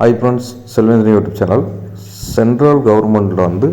Hi friends, Selvendran YouTube channel. Central கவர்மெண்ட்டில் வந்து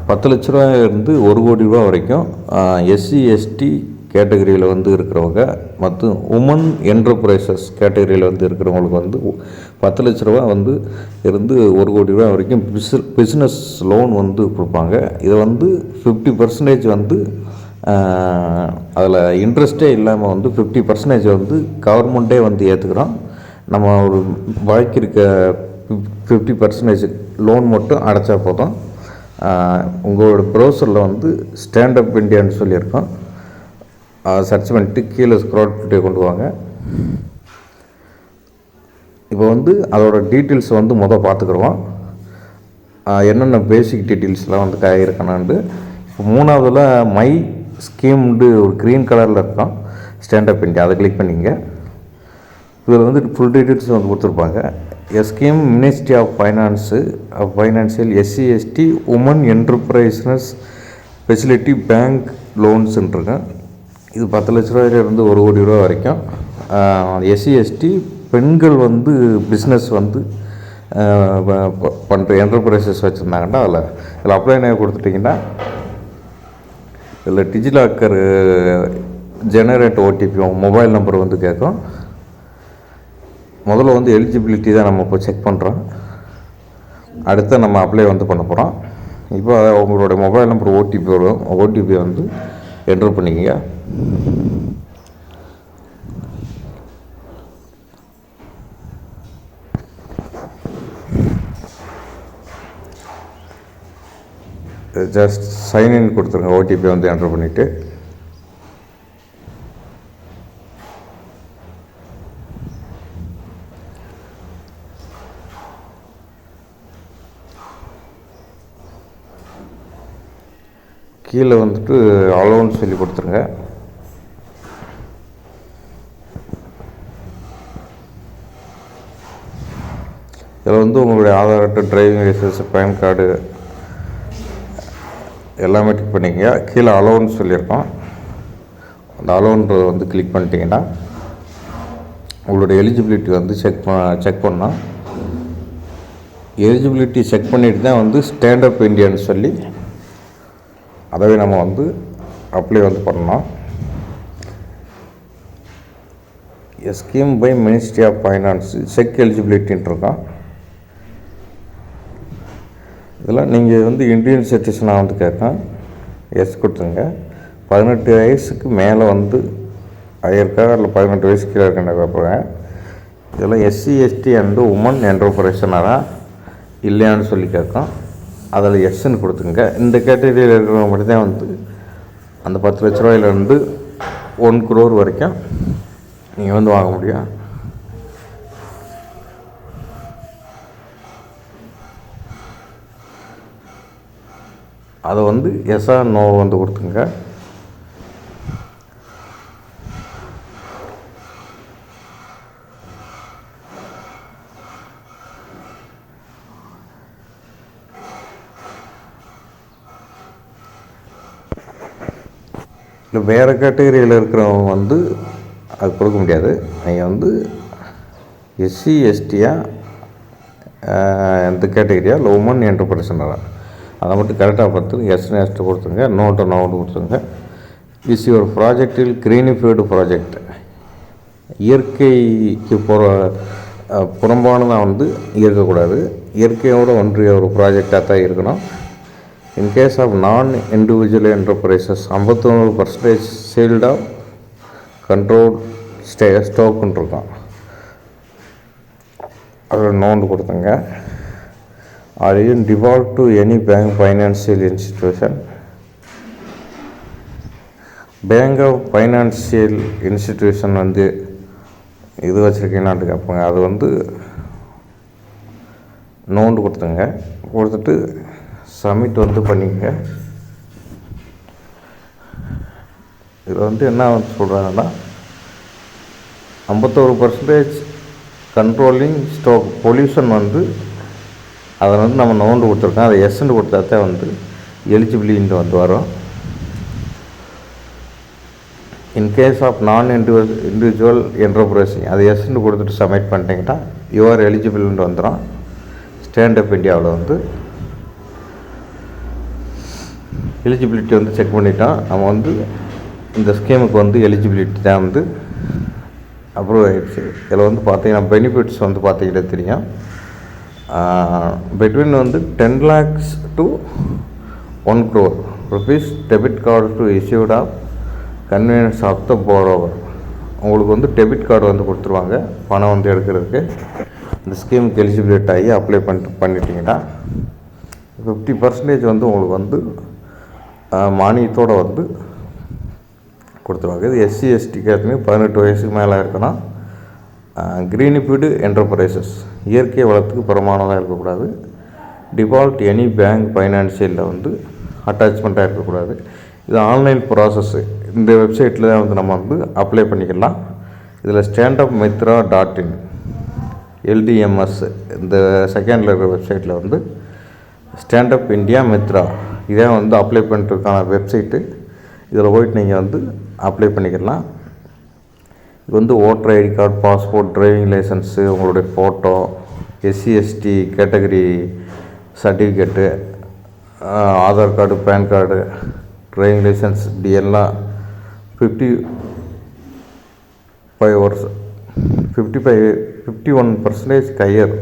10 லட்ச ரூபாயிலிருந்து 1 கோடி ரூபா வரைக்கும் எஸ்சி எஸ்டி கேட்டகரியில் வந்து இருக்கிறவங்க மற்றும் உமன் என்டர்பிரைசஸ் கேட்டகரியில் வந்து இருக்கிறவங்களுக்கு வந்து 10 லட்ச ரூபா வந்து இருந்து 1 கோடி ரூபா வரைக்கும் பிஸ்னஸ் லோன் வந்து கொடுப்பாங்க. இதை வந்து 50% வந்து அதில் இன்ட்ரெஸ்ட்டே இல்லாமல் வந்து 50% வந்து கவர்மெண்ட்டே வந்து ஏற்றுக்கிறோம். நம்ம ஒரு பாக்கி இருக்க 50% லோன் மட்டும் அடைச்சா போதும். உங்களோட ப்ரௌசரில் வந்து ஸ்டாண்டப் இண்டியான்னு சொல்லியிருக்கோம். சர்ச் பண்ணிட்டு கீழே ஸ்க்ரால் பண்ணிட்டு கொண்டு வாங்க. இப்போ வந்து அதோட டீட்டெயில்ஸ் வந்து பார்த்துக்குருவோம். என்னென்ன பேசிக் டீட்டெயில்ஸ்லாம் வந்து இருக்கணும்னு. இப்போ 3ஆவதில் மை ஸ்கீம்டு ஒரு க்ரீன் கலரில் இருக்கும் ஸ்டாண்டப் இண்டியா, அதை கிளிக் பண்ணிங்க. இதில் வந்து ஃபுல் டீட்டெயில்ஸ் வந்து கொடுத்துருப்பாங்க. Scheme ministry of financial SC ST women enterprises facility bank லோன்ஸுன்ட்ருங்க. இது 10 லட்ச ரூபாயிலிருந்து 1 கோடி ரூபா வரைக்கும். எஸ்சி எஸ்டி பெண்கள் வந்து பிஸ்னஸ் வந்து பண்ணுற என்டர்பிரைசஸ் வச்சுருந்தாங்கன்னா இதில் அப்ளை கொடுத்துட்டிங்கன்னா இதில் DigiLocker generate OTP mobile number வந்து கேட்கும். முதல்ல வந்து எலிஜிபிலிட்டி தான் நம்ம இப்போ செக் பண்ணுறோம். அடுத்து நம்ம அப்ளை வந்து பண்ண போகிறோம். இப்போ உங்களோட மொபைல் நம்பர் ஓடிபி வரும். ஓடிபி வந்து என்ட்ரு பண்ணிக்கங்க. ஜஸ்ட் சைன்இன் கொடுத்துருங்க. ஓடிபி வந்து என்ட்ரு பண்ணிவிட்டு கீழே வந்துட்டு அலோன்னு சொல்லி கொடுத்துருங்க. இதில் வந்து உங்களுடைய ஆதார் அட்டை, டிரைவிங் லைசன்ஸ், பேன் கார்டு எல்லாமே டிக் பண்ணிக்கங்க. கீழே அலோன்னு சொல்லியிருக்கோம். அந்த அலோன்றதை வந்து கிளிக் பண்ணிட்டீங்கன்னா உங்களுடைய எலிஜிபிலிட்டி வந்து செக் பண்ணோம். எலிஜிபிலிட்டி செக் பண்ணிட்டு தான் வந்து ஸ்டாண்டப் இண்டியான்னு சொல்லி அதவே நம்ம வந்து அப்ளை வந்து பண்ணோம். Scheme by ministry of finance check எலிஜிபிலிட்டின்னு இருக்கோம். இதில் நீங்கள் வந்து இந்தியன் சிட்டிசனாக வந்து கேட்கும். எஸ் கொடுத்துங்க. 18 வயசுக்கு மேலே வந்து ஆயிருக்கா இல்லை 18 வயசுக்கு கீழே இருக்கின்ற கேட்பாங்க. இதெல்லாம் எஸ்சி எஸ்டி அண்டு உமன் என்டர்பிரைசனாக இல்லையான்னு சொல்லி கேட்கும். அதில் எஸ்ன்னு கொடுத்துங்க. இந்த கேட்டகரியில் இருக்கிறவங்க மட்டும் தான் வந்து அந்த 10 லட்ச ரூபாயிலேருந்து 1 crore வரைக்கும் நீங்கள் வந்து வாங்க முடியும். அதை வந்து எஸ்ஆ நோ வந்து கொடுத்துங்க. இல்லை வேறு கேட்டகரியில் இருக்கிறவங்க வந்து அது கொடுக்க முடியாது. நீங்கள் வந்து எஸ்சி எஸ்டியாக எந்த கேட்டகரியா இல்லை உமன் என்டர்பிரைசனாக அதை மட்டும் கரெக்டாக பார்த்து எஸ்ட்டு கொடுத்துங்க. நோட்டு கொடுத்துருங்க. இஸ் யுவர் ப்ராஜெக்டில் க்ரீனிஃபைடு ப்ராஜெக்ட் இயற்கைக்கு புறம்பானதாக வந்து இருக்கக்கூடாது. இயற்கையோடு ஒன்றிய ஒரு ப்ராஜெக்டாக தான் இருக்கணும். In case of non individual enterprises 51% சேல்ட் ஆஃப் கண்ட்ரோல் ஸ்டாக்குன்னு இருக்கோம். அதில் நோண்டு கொடுத்துங்க. Are you devolved to any bank financial institution. Bank of financial institution வந்து இது வச்சுருக்கீங்கன்னாட்டு கேட்பாங்க. அது வந்து நோண்டு கொடுத்துங்க. கொடுத்துட்டு சப்மிட் வந்து பண்ணிக்கங்க. இதில் வந்து என்ன சொல்கிறாங்கன்னா 51% கண்ட்ரோலிங் ஸ்டாக் பொல்யூஷன் வந்து அதை வந்து நம்ம நோண்டு கொடுத்துருக்கோம். அதை எஸ்ன்னு கொடுத்தா தான் வந்து எலிஜிபிலிட்டி வந்து வரும். இன் case of non individual enterprising அது எஸ்ன்னு கொடுத்துட்டு சப்மிட் பண்ணிட்டீங்கன்னா யூஆர் எலிஜிபிள்னு வந்துடும். ஸ்டாண்டப் இந்தியாவில் வந்து எலிஜிபிலிட்டி வந்து செக் பண்ணிட்டோம். நம்ம வந்து இந்த ஸ்கீமுக்கு வந்து எலிஜிபிலிட்டி தான் வந்து அப்ரூவ் ஆகிடுச்சு. இதில் வந்து பார்த்திங்கன்னா பெனிஃபிட்ஸ் வந்து பார்த்திங்கன்னா தெரியும். பிட்வீன் வந்து 10 lakhs to 1 crore rupees debit card to issued of convenience of the borrower. உங்களுக்கு வந்து டெபிட் கார்டு வந்து கொடுத்துருவாங்க பணம் வந்து எடுக்கிறதுக்கு. இந்த ஸ்கீமுக்கு எலிஜிபிலிட்டி ஆகி அப்ளை பண்ணிட்டீங்கன்னா 50% வந்து உங்களுக்கு வந்து மானியத்தோடு வந்து கொடுத்துருவாங்க. இது எஸ்சி எஸ்டிக்கு 18 வயசுக்கு மேலே இருக்கணும். கிரீனிஃபீல்டு என்டர்பிரைசஸ் இயற்கை வளத்துக்கு புறமானதாக இருக்கக்கூடாது. டிஃபால்ட் எனி பேங்க் ஃபைனான்சியலில் வந்து அட்டாச்மெண்ட்டாக இருக்கக்கூடாது. இது ஆன்லைன் ப்ராசஸ்ஸு. இந்த வெப்சைட்டில் தான் வந்து நம்ம வந்து அப்ளை பண்ணிக்கலாம். இதில் standupmitra.in எல்டிஎம்எஸ் இந்த செகண்டில் இருக்கிற வெப்சைட்டில் வந்து ஸ்டாண்டப் இந்தியா மித்ரா இதான் வந்து அப்ளை பண்ணுறதுக்கான வெப்சைட்டு. இதில் போய்ட்டு நீங்கள் வந்து அப்ளை பண்ணிக்கலாம். இது வந்து voter ID card, passport, driving licence, உங்களுடைய photo, SC ST category certificate, Aadhaar card, PAN card, driving licence இப்படி எல்லாம் 51% கையர்.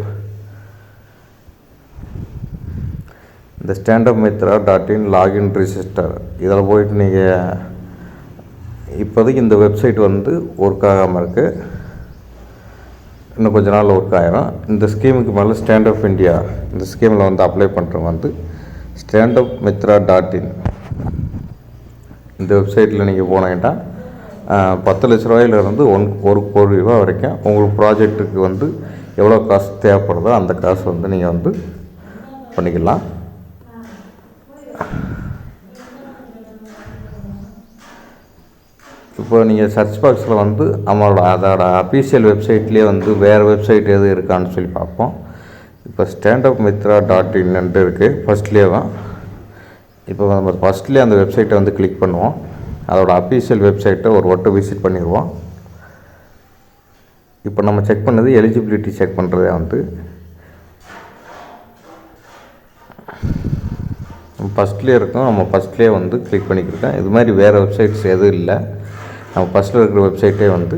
இந்த standupmitra.in லாகின் ரிஜிஸ்டர் இதில் போய்ட்டு நீங்கள் இப்போதைக்கு இந்த வெப்சைட் வந்து ஒர்க் ஆகாமல் இருக்குது. இன்னும் கொஞ்ச நாள் ஒர்க் ஆகிடும். இந்த ஸ்கீமுக்கு மேலே ஸ்டாண்டப் இந்தியா இந்த ஸ்கீமில் வந்து அப்ளை பண்ணுறவங்க வந்து standupmitra.in இந்த வெப்சைட்டில் நீங்கள் போனீங்கன்னா 10 லட்ச ரூபாயிலிருந்து 1 கோடி ரூபா வரைக்கும் உங்களுக்கு ப்ராஜெக்ட்டுக்கு வந்து எவ்வளோ காசு தேவைப்படுதோ அந்த காசு வந்து நீங்கள் வந்து பண்ணிக்கலாம். இப்போ நீங்கள் சர்ச் பாக்ஸில் வந்து அதோட அஃபீஷியல் வெப்சைட்லேயே வந்து வேறு வெப்சைட் எது இருக்கான்னு சொல்லி பார்ப்போம். இப்போ standupmitra.in இருக்குது ஃபஸ்ட்லேயே தான். இப்போ நம்ம ஃபஸ்ட்லேயே அந்த வெப்சைட்டை வந்து கிளிக் பண்ணுவோம். அதோட அஃபீஷியல் வெப்சைட்டை ஒரு வட்டம் விசிட் பண்ணிடுவோம். இப்போ நம்ம செக் பண்ணது எலிஜிபிலிட்டி செக் பண்ணுறதே வந்து ஃபஸ்ட்லேயே இருக்கும். நம்ம ஃபஸ்ட்லேயே வந்து கிளிக் பண்ணிக்கிட்டோம். இது மாதிரி வேறு வெப்சைட்ஸ் எதுவும் இல்லை. நம்ம ஃபஸ்ட்டில் இருக்கிற வெப்சைட்டே வந்து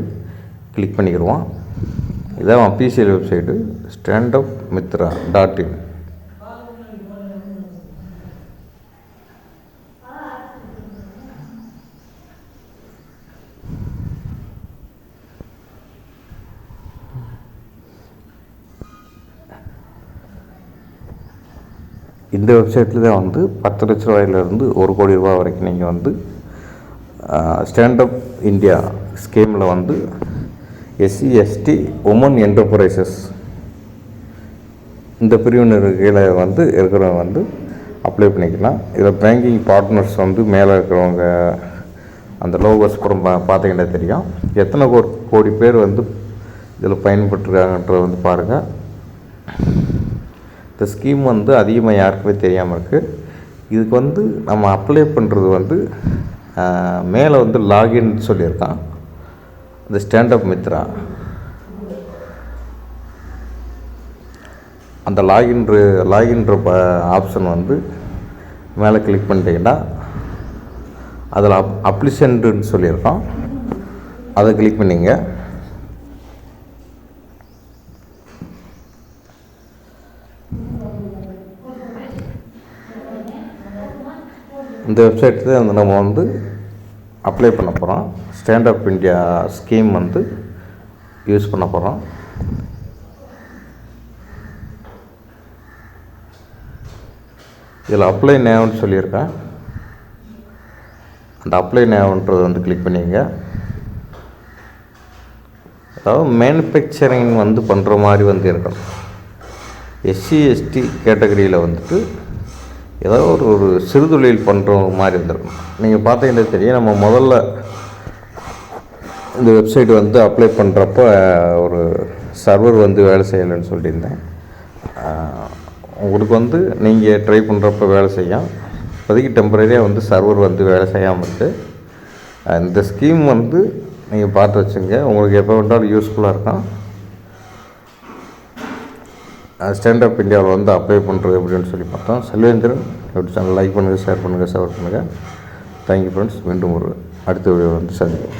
கிளிக் பண்ணிக்கிடுவோம். இதான் அஃபீஷியல் வெப்சைட்டு standupmitra.in. இந்த வெப்சைட்டில் தான் வந்து 10 லட்ச ரூபாயிலிருந்து 1 கோடி ரூபா வரைக்கும் நீங்கள் வந்து ஸ்டாண்டப் இந்தியா ஸ்கீமில் வந்து எஸ்சி எஸ்டி உமன் என்டர்பிரைசஸ் இந்த பிரிவினர் கீழே வந்து இருக்கிறவங்க வந்து அப்ளை பண்ணிக்கலாம். இதில் பேங்கிங் பார்ட்னர்ஸ் வந்து மேலே இருக்கிறவங்க அந்த லோகோஸ் புறம் பார்த்தீங்கன்னா தெரியும். எத்தனை கோடி பேர் வந்து இதில் பயன்பட்டுருக்காங்கன்றது வந்து பாருங்கள். இந்த ஸ்கீம் வந்து அதிகமாக யாருக்குமே தெரியாமல் இருக்குது. இதுக்கு வந்து நம்ம அப்ளை பண்ணுறது வந்து மேலே வந்து லாகின் சொல்லியிருக்கான். இந்த ஸ்டாண்டப் மித்ரா அந்த லாகின்ற ஆப்ஷன் வந்து மேலே கிளிக் பண்ணிட்டீங்கன்னா அதில் அப்ளிகேஷன்னு சொல்லியிருக்கோம். அதை கிளிக் பண்ணிங்க. இந்த வெப்சைட்டில் வந்து நம்ம வந்து அப்ளை பண்ண போகிறோம். ஸ்டாண்டப் இந்தியா ஸ்கீம் வந்து யூஸ் பண்ண போகிறோம். இதில் அப்ளை நேவ்னு சொல்லியிருக்கேன். அந்த அப்ளை நேவ்ன்றது வந்து கிளிக் பண்ணிங்க. அதாவது மேனுஃபேக்சரிங் வந்து பண்ணுற மாதிரி வந்து இருக்கணும். எஸ்சி எஸ்டி கேட்டகரியில் வந்துட்டு ஏதாவது ஒரு சிறுதொழில் பண்ணுற மாதிரி இருந்திருக்கும். நீங்கள் பார்த்தீங்கன்னா தெரியும். நம்ம முதல்ல இந்த வெப்சைட் வந்து அப்ளை பண்ணுறப்ப ஒரு சர்வர் வந்து வேலை செய்யலைன்னு சொல்லியிருந்தேன். உங்களுக்கு வந்து நீங்கள் ட்ரை பண்ணுறப்ப வேலை செய்யும். இப்போதைக்கு டெம்பரரியாக வந்து சர்வர் வந்து வேலை செய்யாமல் இருக்குது. இந்த ஸ்கீம் வந்து நீங்கள் பார்த்து வச்சுங்க. உங்களுக்கு எப்போ வேண்டாலும் யூஸ்ஃபுல்லாக இருக்கும். ஸ்டாண்டப் இந்தியாவில் வந்து அப்ளை பண்ணுறது அப்படின்னு சொல்லி பார்த்தோம். செல்வேந்திரன் யூடியூப் சேனல் லைக் பண்ணுங்கள், ஷேர் பண்ணுங்கள், சப்போர்ட் பண்ணுங்கள். Thank you friends. மீண்டும் ஒரு அடுத்த வீடியோ வந்து சந்திப்போம்.